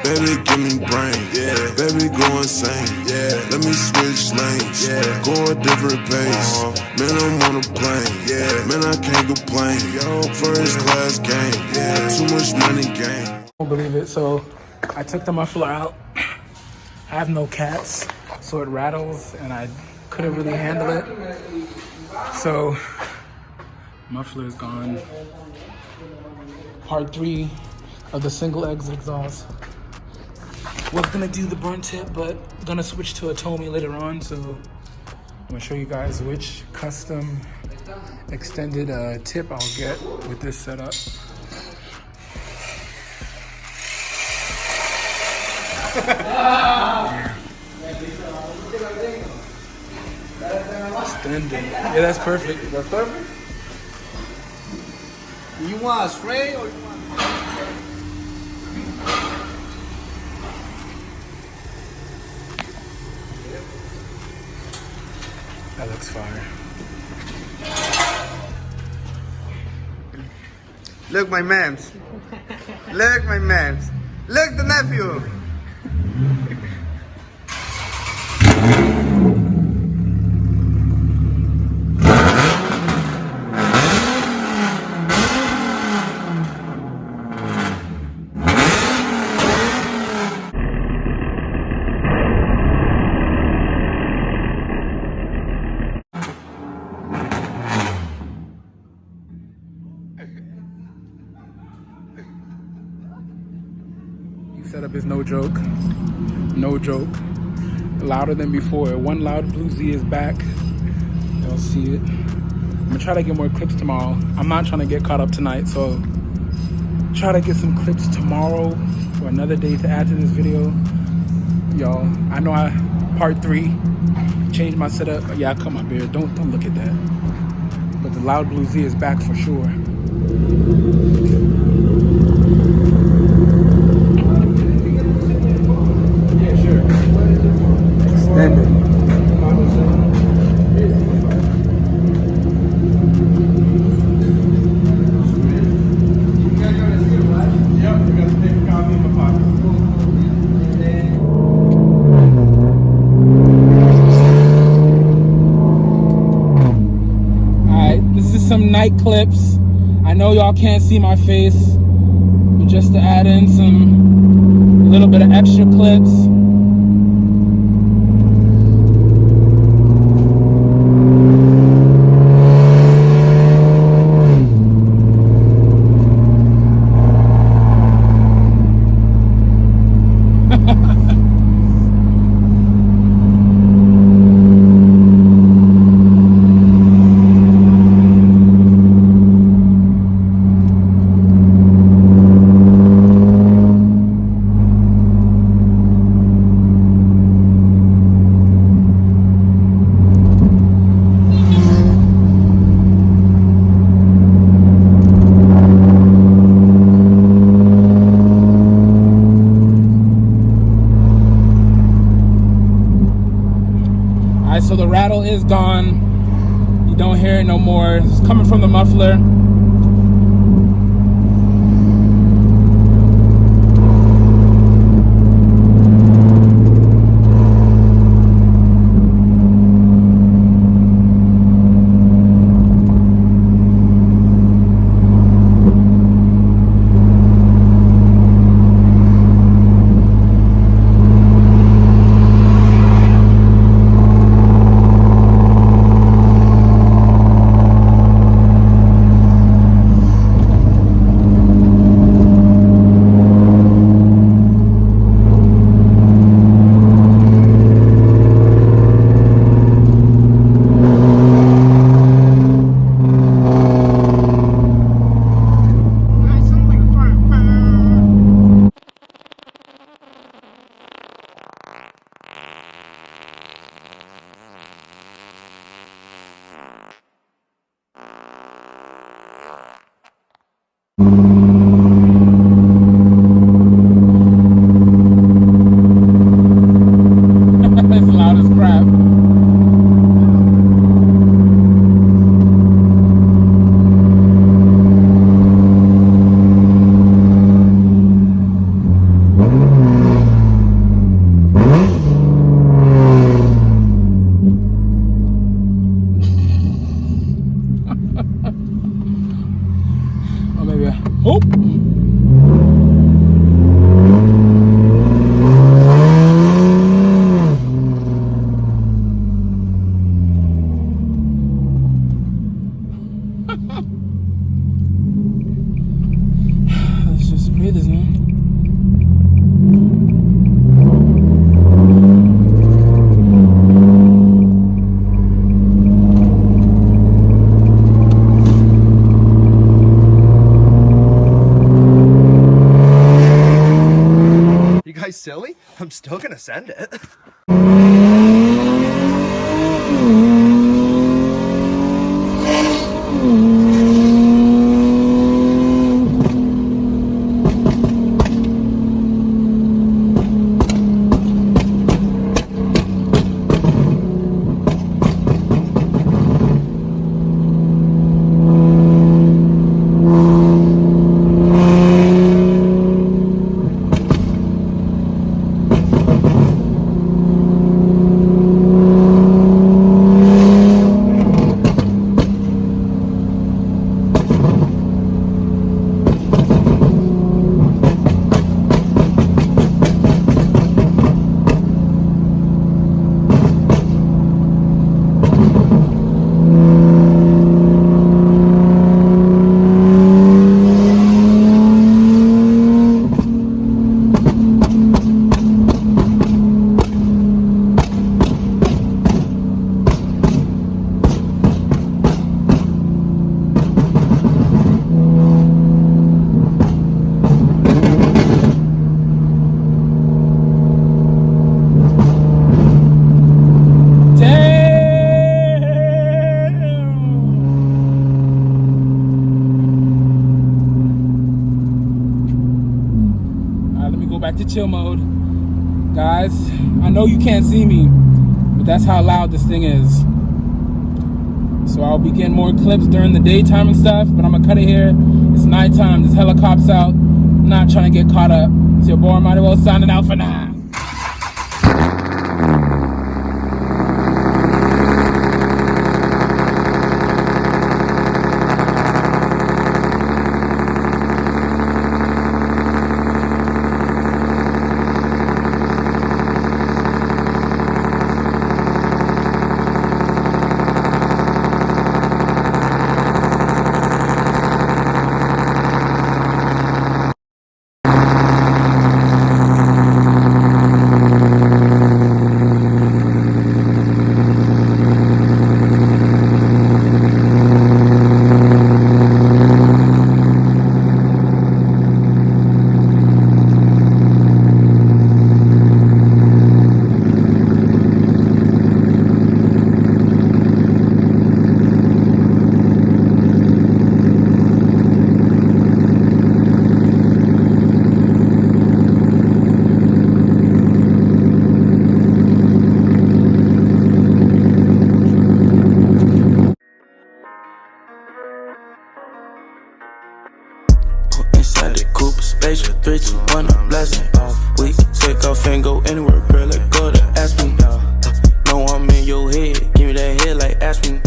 Baby, give me brain. Yeah. Baby, go insane. Yeah. Let me switch lanes. Yeah. Go a different pace. Man, I'm on a plane. Yeah. Man, I can't complain. Yo, first class game. Yeah. Too much money game. I don't believe it. So I took the muffler out. I have no cats, so it rattles, and I couldn't really handle it. So muffler is gone. Part 3 of the single exit exhaust. Was gonna do the burn tip, but gonna switch to a TOMEI later on. So I'm gonna show you guys which custom extended tip I'll get with this setup. Extended. Yeah, that's perfect. That's perfect. You want a spray or you want? That looks fire. Look, my mans. Look, my mans. Look, the nephew. Setup is no joke. No joke. Louder than before. One loud Blue Z is back. Y'all see it. I'm gonna try to get more clips tomorrow. I'm not trying to get caught up tonight, so try to get some clips tomorrow or another day to add to this video. Y'all, I know part 3 changed my setup. Yeah, I cut my beard. Don't look at that. But the loud Blue Z is back for sure. Some night clips. I know y'all can't see my face, but just to add in a little bit of extra clips. So the rattle is gone. You don't hear it no more. It's coming from the muffler. I silly? I'm still gonna send it. Back to chill mode. Guys, I know you can't see me, but that's how loud this thing is. So I'll be getting more clips during the daytime and stuff, but I'm gonna cut it here. It's nighttime, there's helicopters out. I'm not trying to get caught up. It's your boy Mighty Well signing out for now. Inside the coupe, spaceship, 3, 2, 1, a blessing. We take off and go anywhere, girl, let go to ask me. No, I'm in your head, give me that head like Aspen.